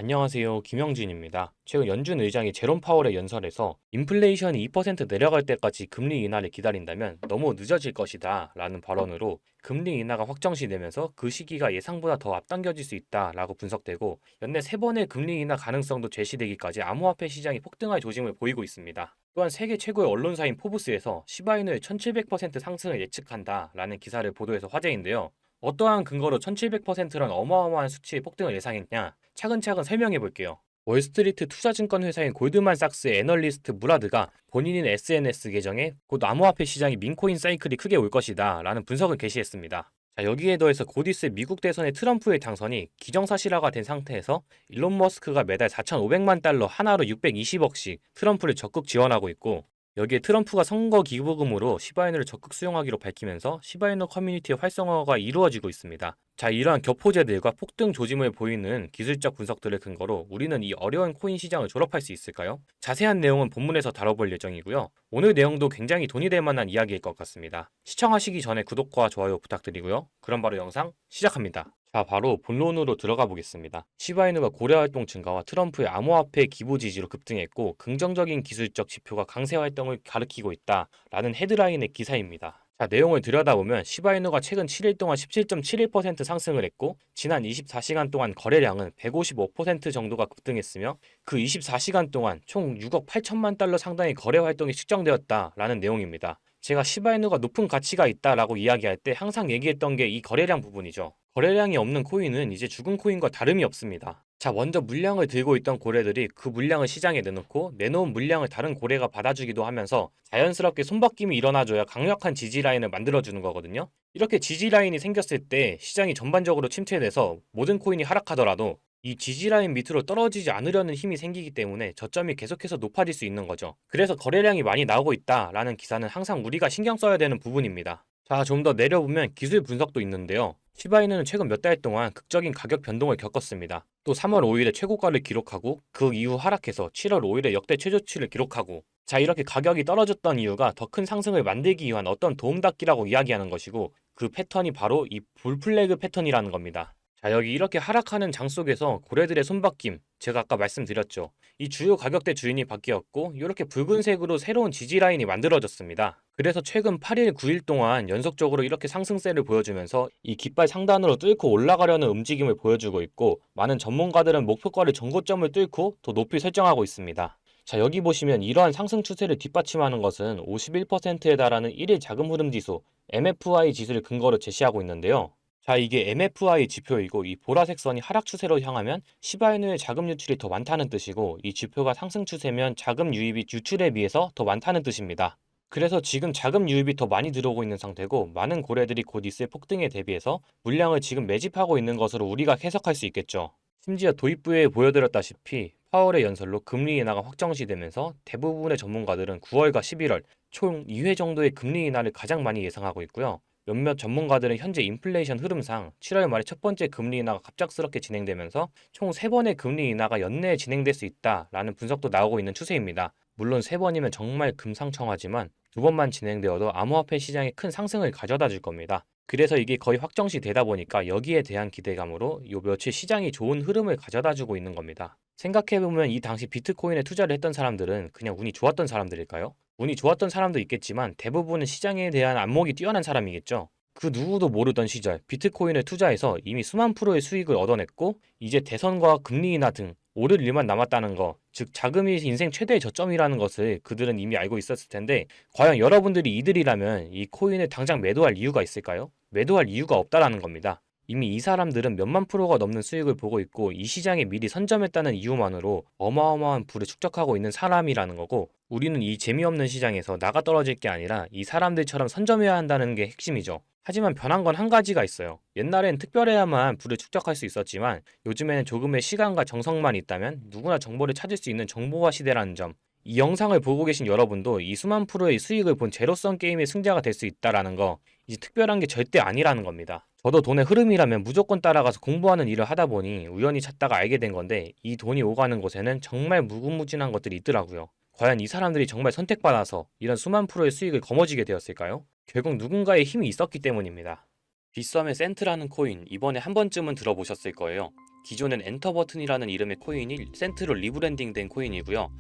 안녕하세요. 김영진입니다. 최근 연준 의장이 제롬 파월의 연설에서 인플레이션이 2% 내려갈 때까지 금리 인하를 기다린다면 너무 늦어질 것이다 라는 발언으로 금리 인하가 확정시 되면서 그 시기가 예상보다 더 앞당겨질 수 있다라고 분석되고 연내 3번의 금리 인하 가능성도 제시되기까지 암호화폐 시장이 폭등할 조짐을 보이고 있습니다. 또한 세계 최고의 언론사인 포브스에서 시바이누의 1700% 상승을 예측한다라는 기사를 보도해서 화제인데요. 어떠한 근거로 1700%란 어마어마한 수치의 폭등을 예상했냐? 차근차근 설명해 볼게요. 월스트리트 투자증권 회사인 골드만삭스의 애널리스트 무라드가 본인인 SNS 계정에 곧 암호화폐 시장이 민코인 사이클이 크게 올 것이다 라는 분석을 게시했습니다. 자, 여기에 더해서 곧 있을 미국 대선의 트럼프의 당선이 기정사실화가 된 상태에서 일론 머스크가 매달 4,500만 달러 하나로 620억씩 트럼프를 적극 지원하고 있고 여기에 트럼프가 선거 기부금으로 시바이누를 적극 수용하기로 밝히면서 시바이누 커뮤니티의 활성화가 이루어지고 있습니다. 자, 이러한 격포제들과 폭등 조짐을 보이는 기술적 분석들을 근거로 우리는 이 어려운 코인 시장을 졸업할 수 있을까요? 자세한 내용은 본문에서 다뤄볼 예정이고요. 오늘 내용도 굉장히 돈이 될 만한 이야기일 것 같습니다. 시청하시기 전에 구독과 좋아요 부탁드리고요. 그럼 바로 영상 시작합니다. 자, 바로 본론으로 들어가 보겠습니다. 시바이누가 고래 활동 증가와 트럼프의 암호화폐 기부 지지로 급등했고 긍정적인 기술적 지표가 강세 활동을 가리키고 있다라는 헤드라인의 기사입니다. 자, 내용을 들여다보면 시바이누가 최근 7일 동안 17.71% 상승을 했고 지난 24시간 동안 거래량은 155% 정도가 급등했으며 그 24시간 동안 총 6억 8천만 달러 상당의 거래 활동이 측정되었다라는 내용입니다. 제가 시바이누가 높은 가치가 있다라고 이야기할 때 항상 얘기했던 게 이 거래량 부분이죠. 거래량이 없는 코인은 이제 죽은 코인과 다름이 없습니다. 자, 먼저 물량을 들고 있던 고래들이 그 물량을 시장에 내놓고 내놓은 물량을 다른 고래가 받아주기도 하면서 자연스럽게 손바뀜이 일어나줘야 강력한 지지 라인을 만들어주는 거거든요. 이렇게 지지 라인이 생겼을 때 시장이 전반적으로 침체돼서 모든 코인이 하락하더라도 이 지지 라인 밑으로 떨어지지 않으려는 힘이 생기기 때문에 저점이 계속해서 높아질 수 있는 거죠. 그래서 거래량이 많이 나오고 있다라는 기사는 항상 우리가 신경 써야 되는 부분입니다. 자, 좀 더 내려보면 기술 분석도 있는데요. 시바이누는 최근 몇 달 동안 극적인 가격 변동을 겪었습니다. 또 3월 5일에 최고가를 기록하고 그 이후 하락해서 7월 5일에 역대 최저치를 기록하고 자, 이렇게 가격이 떨어졌던 이유가 더 큰 상승을 만들기 위한 어떤 도움닫기라고 이야기하는 것이고 그 패턴이 바로 이 볼플래그 패턴이라는 겁니다. 자, 여기 이렇게 하락하는 장 속에서 고래들의 손바뀜, 제가 아까 말씀드렸죠. 이 주요 가격대 주인이 바뀌었고 이렇게 붉은색으로 새로운 지지 라인이 만들어졌습니다. 그래서 최근 8일, 9일 동안 연속적으로 이렇게 상승세를 보여주면서 이 깃발 상단으로 뚫고 올라가려는 움직임을 보여주고 있고 많은 전문가들은 목표가를 전고점을 뚫고 더 높이 설정하고 있습니다. 자, 여기 보시면 이러한 상승 추세를 뒷받침하는 것은 51%에 달하는 1일 자금 흐름 지수 MFI 지수를 근거로 제시하고 있는데요. 자, 이게 MFI 지표이고 이 보라색 선이 하락 추세로 향하면 시바이누의 자금 유출이 더 많다는 뜻이고 이 지표가 상승 추세면 자금 유입이 유출에 비해서 더 많다는 뜻입니다. 그래서 지금 자금 유입이 더 많이 들어오고 있는 상태고 많은 고래들이 곧 있을 폭등에 대비해서 물량을 지금 매집하고 있는 것으로 우리가 해석할 수 있겠죠. 심지어 도입부에 보여드렸다시피 파월의 연설로 금리 인하가 확정시 되면서 대부분의 전문가들은 9월과 11월 총 2회 정도의 금리 인하를 가장 많이 예상하고 있고요. 몇몇 전문가들은 현재 인플레이션 흐름상 7월 말에 첫 번째 금리 인하가 갑작스럽게 진행되면서 총 3번의 금리 인하가 연내에 진행될 수 있다라는 분석도 나오고 있는 추세입니다. 물론 3번이면 정말 금상첨화지만 2번만 진행되어도 암호화폐 시장에 큰 상승을 가져다 줄 겁니다. 그래서 이게 거의 확정시 되다 보니까 여기에 대한 기대감으로 요 며칠 시장이 좋은 흐름을 가져다 주고 있는 겁니다. 생각해보면 이 당시 비트코인에 투자를 했던 사람들은 그냥 운이 좋았던 사람들일까요? 운이 좋았던 사람도 있겠지만 대부분은 시장에 대한 안목이 뛰어난 사람이겠죠. 그 누구도 모르던 시절 비트코인에 투자해서 이미 수만 프로의 수익을 얻어냈고 이제 대선과 금리 인하 등 오를 일만 남았다는 거, 즉 자금이 인생 최대의 저점이라는 것을 그들은 이미 알고 있었을 텐데 과연 여러분들이 이들이라면 이 코인을 당장 매도할 이유가 있을까요? 매도할 이유가 없다라는 겁니다. 이미 이 사람들은 몇만 프로가 넘는 수익을 보고 있고 이 시장에 미리 선점했다는 이유만으로 어마어마한 부를 축적하고 있는 사람이라는 거고 우리는 이 재미없는 시장에서 나가 떨어질 게 아니라 이 사람들처럼 선점해야 한다는 게 핵심이죠. 하지만 변한 건 한 가지가 있어요. 옛날엔 특별해야만 부를 축적할 수 있었지만 요즘에는 조금의 시간과 정성만 있다면 누구나 정보를 찾을 수 있는 정보화 시대라는 점. 이 영상을 보고 계신 여러분도 이 수만 프로의 수익을 본 제로섬 게임의 승자가 될 수 있다라는 거 이제 특별한 게 절대 아니라는 겁니다. 저도 돈의 흐름이라면 무조건 따라가서 공부하는 일을 하다 보니 우연히 찾다가 알게 된 건데 이 돈이 오가는 곳에는 정말 무궁무진한 것들이 있더라고요. 과연 이 사람들이 정말 선택받아서 이런 수만 프로의 수익을 거머쥐게 되었을까요? 결국 누군가의 힘이 있었기 때문입니다. 빗썸의 센트라는 코인 이번에 한 번쯤은 들어보셨을 거예요. 기존엔 엔터 버튼이라는 이름의 코인이 센트로 리브랜딩된 코인이고요.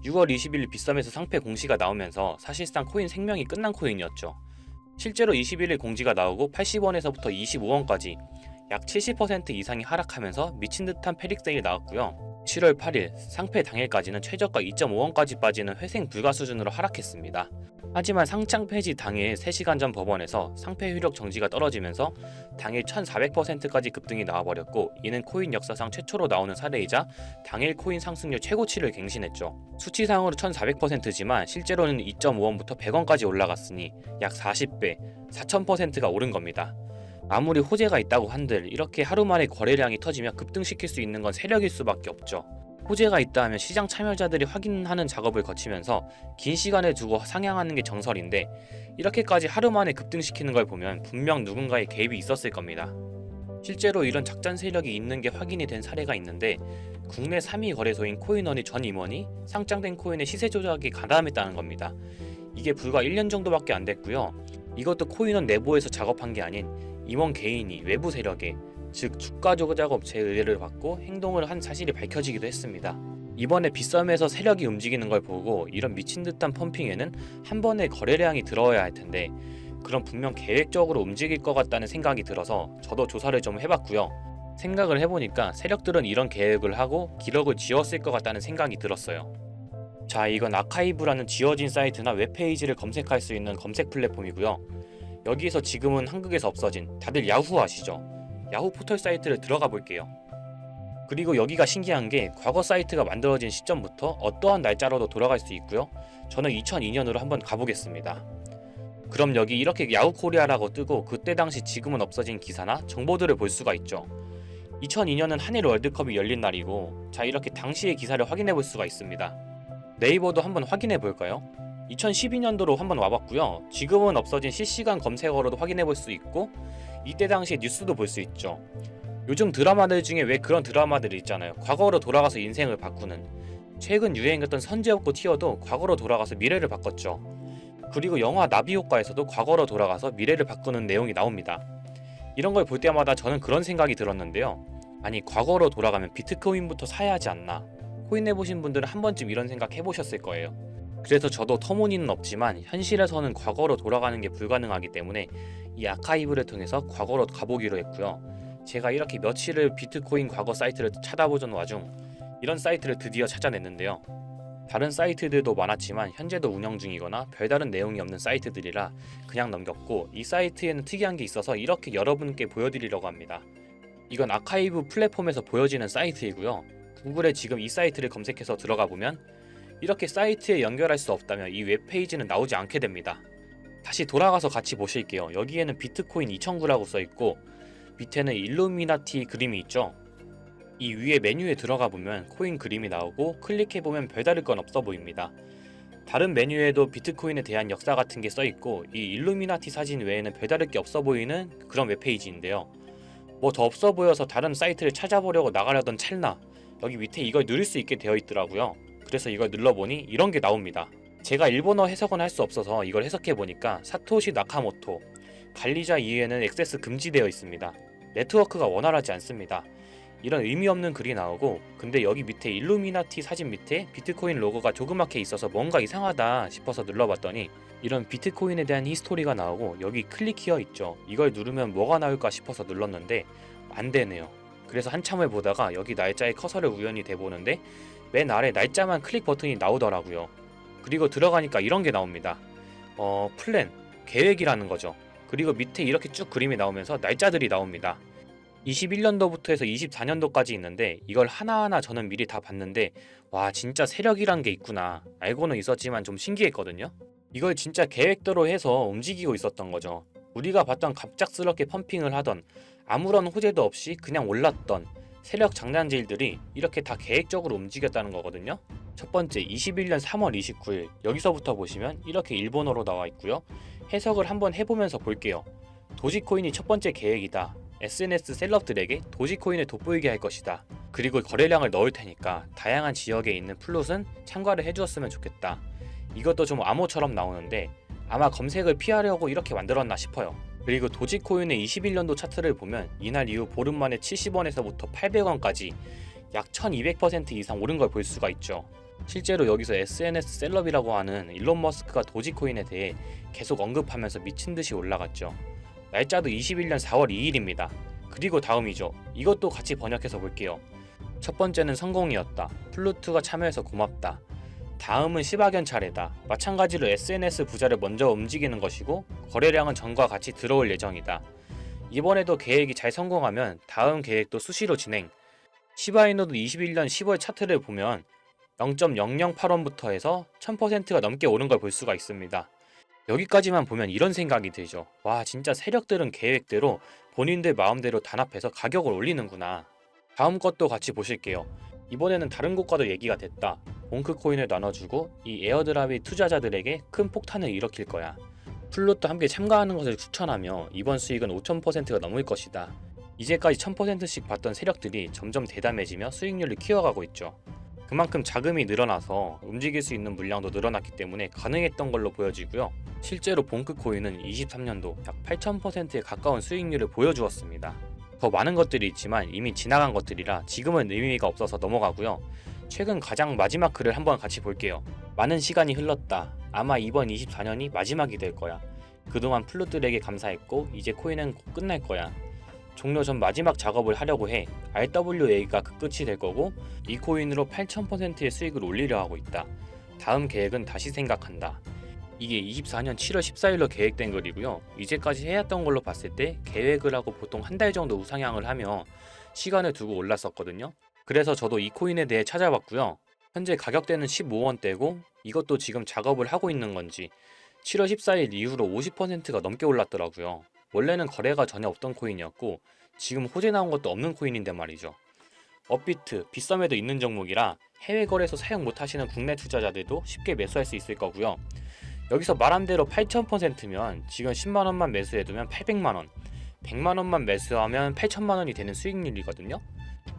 6월 20일 빗썸에서 상패 공시가 나오면서 사실상 코인 생명이 끝난 코인이었죠. 실제로 21일 공지가 나오고 80원에서부터 25원까지 약 70% 이상이 하락하면서 미친 듯한 패닉 세일이 나왔고요. 7월 8일 상패 당일까지는 최저가 2.5원까지 빠지는 회생 불가 수준으로 하락했습니다. 하지만 상장 폐지 당일 3시간 전 법원에서 상패 효력 정지가 떨어지면서 당일 1400%까지 급등이 나와버렸고, 이는 코인 역사상 최초로 나오는 사례이자 당일 코인 상승률 최고치를 갱신했죠. 수치상으로 1400%지만 실제로는 2.5원부터 100원까지 올라갔으니 약 40배, 4000%가 오른 겁니다. 아무리 호재가 있다고 한들 이렇게 하루 만에 거래량이 터지면 급등시킬 수 있는 건 세력일 수밖에 없죠. 호재가 있다 하면 시장 참여자들이 확인하는 작업을 거치면서 긴 시간을 두고 상향하는 게 정설인데, 이렇게까지 하루 만에 급등시키는 걸 보면 분명 누군가의 개입이 있었을 겁니다. 실제로 이런 작전 세력이 있는 게 확인이 된 사례가 있는데, 국내 3위 거래소인 코인원이 전 임원이 상장된 코인의 시세 조작에 가담했다는 겁니다. 이게 불과 1년 정도밖에 안 됐고요. 이것도 코인원 내부에서 작업한 게 아닌 임원 개인이 외부 세력에, 즉 주가 조작 업체의 의뢰를 받고 행동을 한 사실이 밝혀지기도 했습니다. 이번에 빗썸에서 세력이 움직이는 걸 보고 이런 미친 듯한 펌핑에는 한 번에 거래량이 들어야 할 텐데, 그럼 분명 계획적으로 움직일 것 같다는 생각이 들어서 저도 조사를 좀 해봤고요. 생각을 해보니까 세력들은 이런 계획을 하고 기록을 지웠을 것 같다는 생각이 들었어요. 자, 이건 아카이브라는 지워진 사이트나 웹페이지를 검색할 수 있는 검색 플랫폼이고요. 여기에서 지금은 한국에서 없어진, 다들 야후 아시죠? 야후 포털 사이트를 들어가 볼게요. 그리고 여기가 신기한 게 과거 사이트가 만들어진 시점부터 어떠한 날짜로도 돌아갈 수 있고요. 저는 2002년으로 한번 가보겠습니다. 그럼 여기 이렇게 야후 코리아라고 뜨고 그때 당시 지금은 없어진 기사나 정보들을 볼 수가 있죠. 2002년은 한일 월드컵이 열린 날이고, 자, 이렇게 당시의 기사를 확인해 볼 수가 있습니다. 네이버도 한번 확인해 볼까요? 2012년도로 한번 와봤고요. 지금은 없어진 실시간 검색어로도 확인해 볼 수 있고, 이때 당시의 뉴스도 볼 수 있죠. 요즘 드라마들 중에 왜 그런 드라마들이 있잖아요. 과거로 돌아가서 인생을 바꾸는. 최근 유행했던 선제업고 티어도 과거로 돌아가서 미래를 바꿨죠. 그리고 영화 나비효과에서도 과거로 돌아가서 미래를 바꾸는 내용이 나옵니다. 이런 걸 볼 때마다 저는 그런 생각이 들었는데요. 아니, 과거로 돌아가면 비트코인부터 사야 하지 않나? 코인 해보신 분들은 한 번쯤 이런 생각 해보셨을 거예요. 그래서 저도 터무니는 없지만 현실에서는 과거로 돌아가는 게 불가능하기 때문에 이 아카이브를 통해서 과거로 가보기로 했고요. 제가 이렇게 며칠을 비트코인 과거 사이트를 찾아보던 와중 이런 사이트를 드디어 찾아냈는데요. 다른 사이트들도 많았지만 현재도 운영 중이거나 별다른 내용이 없는 사이트들이라 그냥 넘겼고, 이 사이트에는 특이한 게 있어서 이렇게 여러분께 보여드리려고 합니다. 이건 아카이브 플랫폼에서 보여지는 사이트이고요. 구글에 지금 이 사이트를 검색해서 들어가 보면 이렇게 사이트에 연결할 수 없다면 이 웹페이지는 나오지 않게 됩니다. 다시 돌아가서 같이 보실게요. 여기에는 비트코인 2009라고 써있고 밑에는 일루미나티 그림이 있죠. 이 위에 메뉴에 들어가 보면 코인 그림이 나오고 클릭해보면 별다를 건 없어 보입니다. 다른 메뉴에도 비트코인에 대한 역사 같은 게 써있고, 이 일루미나티 사진 외에는 별다를 게 없어 보이는 그런 웹페이지인데요. 뭐 더 없어 보여서 다른 사이트를 찾아보려고 나가려던 찰나 여기 밑에 이걸 누를 수 있게 되어 있더라고요. 그래서 이걸 눌러보니 이런 게 나옵니다. 제가 일본어 해석은 할 수 없어서 이걸 해석해보니까 사토시 나카모토, 관리자 이외에는 액세스 금지되어 있습니다. 네트워크가 원활하지 않습니다. 이런 의미 없는 글이 나오고, 근데 여기 밑에 일루미나티 사진 밑에 비트코인 로고가 조그맣게 있어서 뭔가 이상하다 싶어서 눌러봤더니 이런 비트코인에 대한 히스토리가 나오고, 여기 클릭 히어 있죠. 이걸 누르면 뭐가 나올까 싶어서 눌렀는데 안 되네요. 그래서 한참을 보다가 여기 날짜에 커서를 우연히 대보는데 맨 아래 날짜만 클릭 버튼이 나오더라고요. 그리고 들어가니까 이런 게 나옵니다. 플랜, 계획이라는 거죠. 그리고 밑에 이렇게 쭉 그림이 나오면서 날짜들이 나옵니다. 21년도부터 해서 24년도까지 있는데 이걸 하나하나 저는 미리 다 봤는데, 와, 진짜 세력이란 게 있구나. 알고는 있었지만 좀 신기했거든요. 이걸 진짜 계획대로 해서 움직이고 있었던 거죠. 우리가 봤던 갑작스럽게 펌핑을 하던, 아무런 호재도 없이 그냥 올랐던 세력 장난질들이 이렇게 다 계획적으로 움직였다는 거거든요. 첫 번째, 21년 3월 29일 여기서부터 보시면 이렇게 일본어로 나와 있고요. 해석을 한번 해보면서 볼게요. 도지코인이 첫 번째 계획이다. SNS 셀럽들에게 도지코인을 돋보이게 할 것이다. 그리고 거래량을 넣을 테니까 다양한 지역에 있는 플롯은 참가를 해주었으면 좋겠다. 이것도 좀 암호처럼 나오는데 아마 검색을 피하려고 이렇게 만들었나 싶어요. 그리고 도지코인의 21년도 차트를 보면 이날 이후 보름 만에 70원에서부터 800원까지 약 1200% 이상 오른 걸 볼 수가 있죠. 실제로 여기서 SNS 셀럽이라고 하는 일론 머스크가 도지코인에 대해 계속 언급하면서 미친듯이 올라갔죠. 날짜도 21년 4월 2일입니다. 그리고 다음이죠. 이것도 같이 번역해서 볼게요. 첫 번째는 성공이었다. 플루트가 참여해서 고맙다. 다음은 시바견 차례다. 마찬가지로 SNS 부자를 먼저 움직이는 것이고 거래량은 전과 같이 들어올 예정이다. 이번에도 계획이 잘 성공하면 다음 계획도 수시로 진행. 시바이노도 21년 10월 차트를 보면 0.008원부터 해서 1000%가 넘게 오른 걸 볼 수가 있습니다. 여기까지만 보면 이런 생각이 들죠. 와, 진짜 세력들은 계획대로 본인들 마음대로 단합해서 가격을 올리는구나. 다음 것도 같이 보실게요. 이번에는 다른 곳과도 얘기가 됐다. 봉크코인을 나눠주고 이 에어드랍이 투자자들에게 큰 폭탄을 일으킬 거야. 플롯도 함께 참가하는 것을 추천하며 이번 수익은 5000%가 넘을 것이다. 이제까지 1000%씩 받던 세력들이 점점 대담해지며 수익률을 키워가고 있죠. 그만큼 자금이 늘어나서 움직일 수 있는 물량도 늘어났기 때문에 가능했던 걸로 보여지고요. 실제로 봉크코인은 23년도 약 8000%에 가까운 수익률을 보여주었습니다. 더 많은 것들이 있지만 이미 지나간 것들이라 지금은 의미가 없어서 넘어가고요. 최근 가장 마지막 글을 한번 같이 볼게요. 많은 시간이 흘렀다. 아마 이번 24년이 마지막이 될 거야. 그동안 플룻들에게 감사했고 이제 코인은 곧 끝날 거야. 종료 전 마지막 작업을 하려고 해. RWA가 그 끝이 될 거고 이 코인으로 8000%의 수익을 올리려 하고 있다. 다음 계획은 다시 생각한다. 이게 24년 7월 14일로 계획된 글이고요. 이제까지 해왔던 걸로 봤을 때 계획을 하고 보통 한 달 정도 우상향을 하며 시간을 두고 올랐었거든요. 그래서 저도 이 코인에 대해 찾아봤고요. 현재 가격대는 15원대고 이것도 지금 작업을 하고 있는 건지 7월 14일 이후로 50%가 넘게 올랐더라고요. 원래는 거래가 전혀 없던 코인이었고 지금 호재 나온 것도 없는 코인인데 말이죠. 업비트, 빗썸에도 있는 종목이라 해외 거래소 사용 못하시는 국내 투자자들도 쉽게 매수할 수 있을 거고요. 여기서 말한 대로 8000%면 지금 10만원만 매수해두면 800만원, 100만원만 매수하면 8천만원이 되는 수익률이거든요.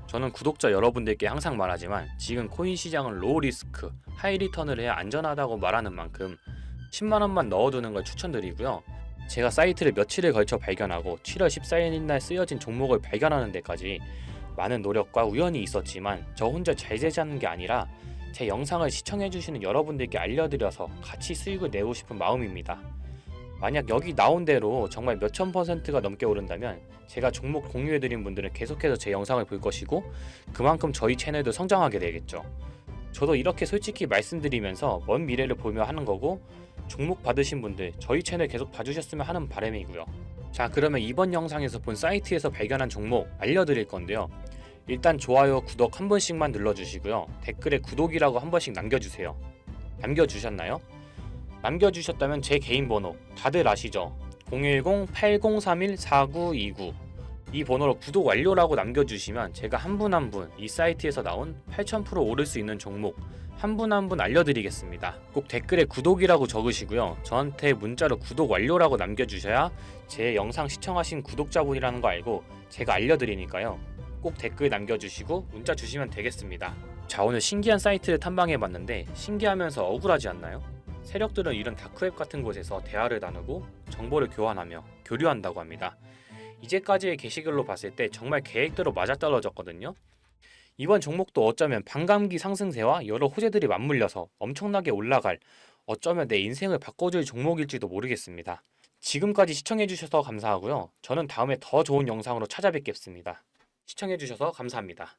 저는 구독자 여러분들께 항상 말하지만 지금 코인 시장은 로우 리스크, 하이 리턴을 해야 안전하다고 말하는 만큼 10만원만 넣어두는 걸 추천드리고요. 제가 사이트를 며칠을 걸쳐 발견하고 7월 14일날 쓰여진 종목을 발견하는 데까지 많은 노력과 우연이 있었지만 저 혼자 잘 되자는 게 아니라 제 영상을 시청해주시는 여러분들께 알려드려서 같이 수익을 내고 싶은 마음입니다. 만약 여기 나온 대로 정말 몇천 %가 넘게 오른다면 제가 종목 공유해드린 분들은 계속해서 제 영상을 볼 것이고 그만큼 저희 채널도 성장하게 되겠죠. 저도 이렇게 솔직히 말씀드리면서 먼 미래를 보며 하는 거고 종목 받으신 분들 저희 채널 계속 봐주셨으면 하는 바람이고요. 자, 그러면 이번 영상에서 본 사이트에서 발견한 종목 알려드릴 건데요. 일단 좋아요, 구독 한 번씩만 눌러주시고요. 댓글에 구독이라고 한 번씩 남겨주세요. 남겨주셨나요? 남겨주셨다면 제 개인 번호 다들 아시죠? 010-8031-4929 이 번호로 구독 완료라고 남겨주시면 제가 한 분 한 분 이 사이트에서 나온 8000% 오를 수 있는 종목 한 분 한 분 알려드리겠습니다. 꼭 댓글에 구독이라고 적으시고요. 저한테 문자로 구독 완료라고 남겨주셔야 제 영상 시청하신 구독자분이라는 거 알고 제가 알려드리니까요. 꼭 댓글 남겨주시고 문자 주시면 되겠습니다. 자, 오늘 신기한 사이트를 탐방해봤는데 신기하면서 억울하지 않나요? 세력들은 이런 다크웹 같은 곳에서 대화를 나누고 정보를 교환하며 교류한다고 합니다. 이제까지의 게시글로 봤을 때 정말 계획대로 맞아떨어졌거든요. 이번 종목도 어쩌면 반감기 상승세와 여러 호재들이 맞물려서 엄청나게 올라갈, 어쩌면 내 인생을 바꿔줄 종목일지도 모르겠습니다. 지금까지 시청해주셔서 감사하고요. 저는 다음에 더 좋은 영상으로 찾아뵙겠습니다. 시청해주셔서 감사합니다.